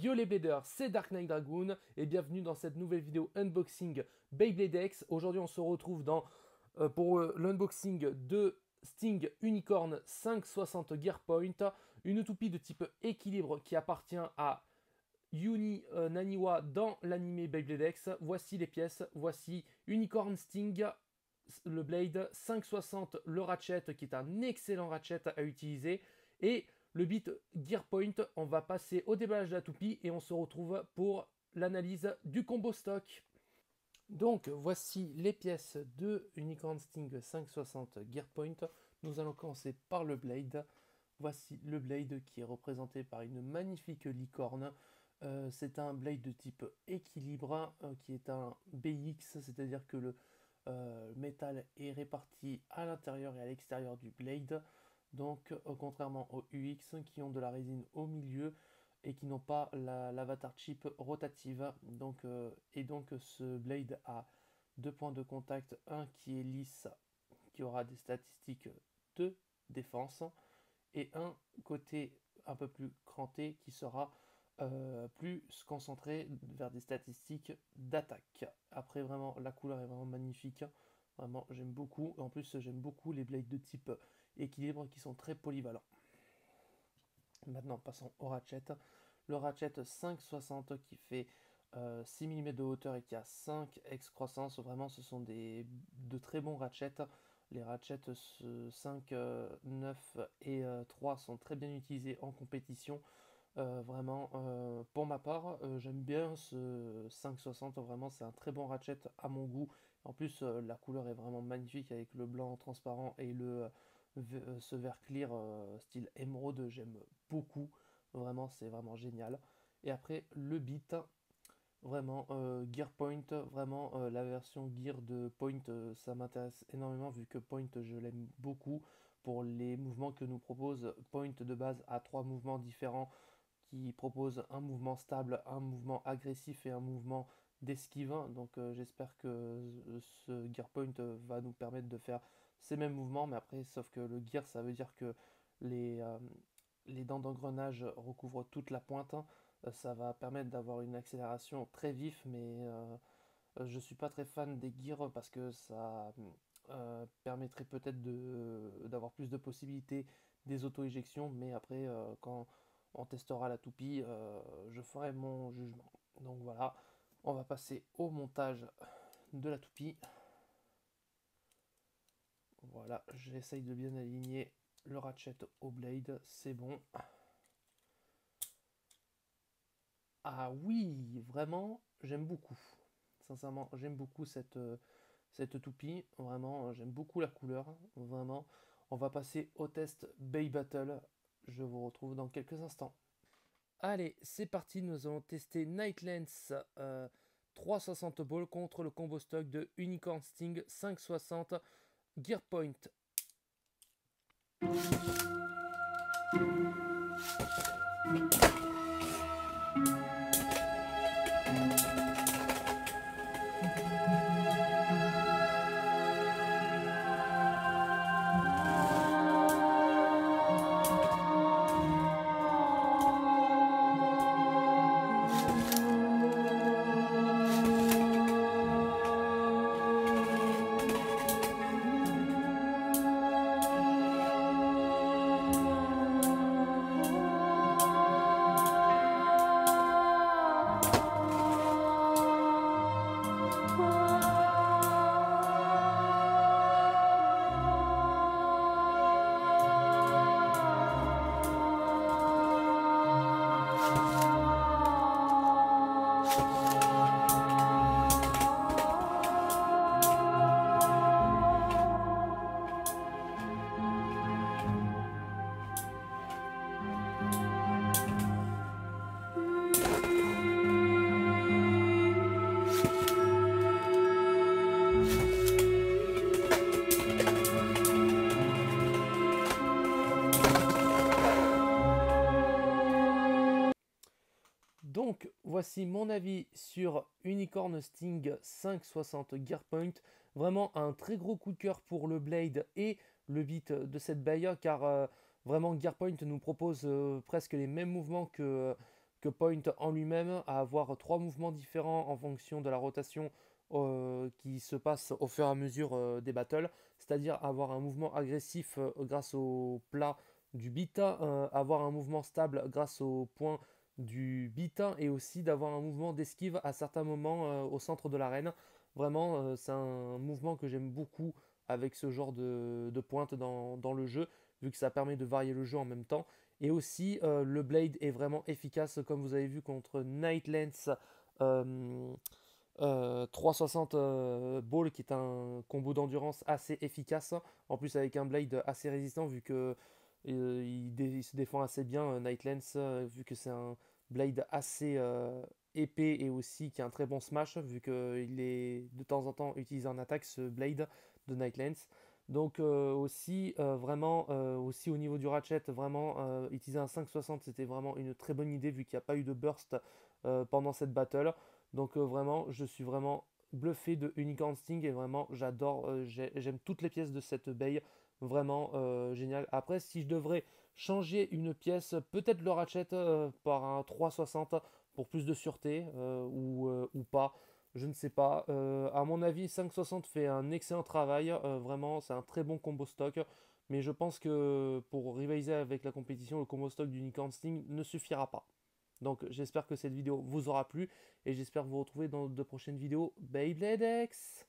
Yo les bladers, c'est Dark Knight Dragoon et bienvenue dans cette nouvelle vidéo unboxing Beyblade X. Aujourd'hui on se retrouve pour l'unboxing de Sting Unicorn 560 Gear Point, une toupie de type équilibre qui appartient à Uni Naniwa dans l'anime Beyblade X. Voici les pièces, voici Unicorn Sting, le Blade 560, le ratchet qui est un excellent ratchet à utiliser, et le bit Gear Point. On va passer au déballage de la toupie et on se retrouve pour l'analyse du combo stock. Donc voici les pièces de Unicorn Sting 560 Gear Point. Nous allons commencer par le Blade. Voici le Blade qui est représenté par une magnifique licorne. C'est un Blade de type équilibre qui est un BX, c'est-à-dire que le métal est réparti à l'intérieur et à l'extérieur du Blade. Donc contrairement aux UX qui ont de la résine au milieu et qui n'ont pas l'avatar chip rotative. Donc ce Blade a deux points de contact, un qui est lisse, qui aura des statistiques de défense, et un côté un peu plus cranté qui sera plus concentré vers des statistiques d'attaque. Après, vraiment, la couleur est vraiment magnifique. Vraiment, j'aime beaucoup. En plus, j'aime beaucoup les blades de type équilibre qui sont très polyvalents. Maintenant, passons au ratchet. Le ratchet 560 qui fait 6 mm de hauteur et qui a 5 excroissance. Vraiment, ce sont de très bons ratchets. Les ratchets 5, 9 et 3 sont très bien utilisés en compétition. Pour ma part, j'aime bien ce 560. Vraiment, c'est un très bon ratchet à mon goût. En plus, la couleur est vraiment magnifique avec le blanc transparent et ce vert clear style émeraude. J'aime beaucoup. Vraiment, c'est vraiment génial. Et après, le beat. Vraiment, Gear Point, vraiment la version Gear de Point, ça m'intéresse énormément vu que Point, je l'aime beaucoup pour les mouvements que nous propose Point de base à 3 mouvements différents qui propose un mouvement stable, un mouvement agressif et un mouvement d'esquive. Donc j'espère que ce Gear Point va nous permettre de faire ces mêmes mouvements, mais après, sauf que le Gear, ça veut dire que les dents d'engrenage recouvrent toute la pointe. Ça va permettre d'avoir une accélération très vif, mais je suis pas très fan des gears parce que ça permettrait peut-être d'avoir plus de possibilités des auto-éjections, mais après quand on testera la toupie, je ferai mon jugement. Donc voilà, on va passer au montage de la toupie. Voilà, j'essaye de bien aligner le ratchet au blade, c'est bon. Ah oui, vraiment, j'aime beaucoup. Sincèrement, j'aime beaucoup cette toupie. Vraiment, j'aime beaucoup la couleur. Vraiment, on va passer au test Bay Battle. Je vous retrouve dans quelques instants. Allez, c'est parti. Nous allons tester Nightlands 360 balls contre le combo stock de Unicorn Sting 560 Gear Point. Donc voici mon avis sur Unicorn Sting 560 Gear Point. Vraiment un très gros coup de cœur pour le Blade et le beat de cette baille, car vraiment Gear Point nous propose presque les mêmes mouvements que Point en lui-même, à avoir 3 mouvements différents en fonction de la rotation qui se passe au fur et à mesure des battles, c'est-à-dire avoir un mouvement agressif grâce au plat du bita, avoir un mouvement stable grâce au point du bita et aussi d'avoir un mouvement d'esquive à certains moments au centre de l'arène. Vraiment, c'est un mouvement que j'aime beaucoup avec ce genre de pointe dans le jeu, vu que ça permet de varier le jeu en même temps. Et aussi, le Blade est vraiment efficace, comme vous avez vu contre Nightlands 360 Ball, qui est un combo d'endurance assez efficace. En plus, avec un Blade assez résistant, vu que il se défend assez bien, Nightlands, vu que c'est un Blade assez épais et aussi qui a un très bon smash, vu qu'il est de temps en temps utilisé en attaque, ce Blade de Nightlands. Donc aussi vraiment aussi au niveau du ratchet, vraiment utiliser un 560 c'était vraiment une très bonne idée vu qu'il n'y a pas eu de burst pendant cette battle. Donc vraiment je suis vraiment bluffé de Unicorn Sting et vraiment j'adore, j'aime toutes les pièces de cette baie, vraiment génial. Après si je devrais changer une pièce, peut-être le ratchet par un 360 pour plus de sûreté ou pas. Je ne sais pas. À mon avis, 560 fait un excellent travail. Vraiment, c'est un très bon combo stock. Mais je pense que pour rivaliser avec la compétition, le combo stock d'Unicorn Sting ne suffira pas. Donc j'espère que cette vidéo vous aura plu et j'espère vous retrouver dans de prochaines vidéos Beyblade X.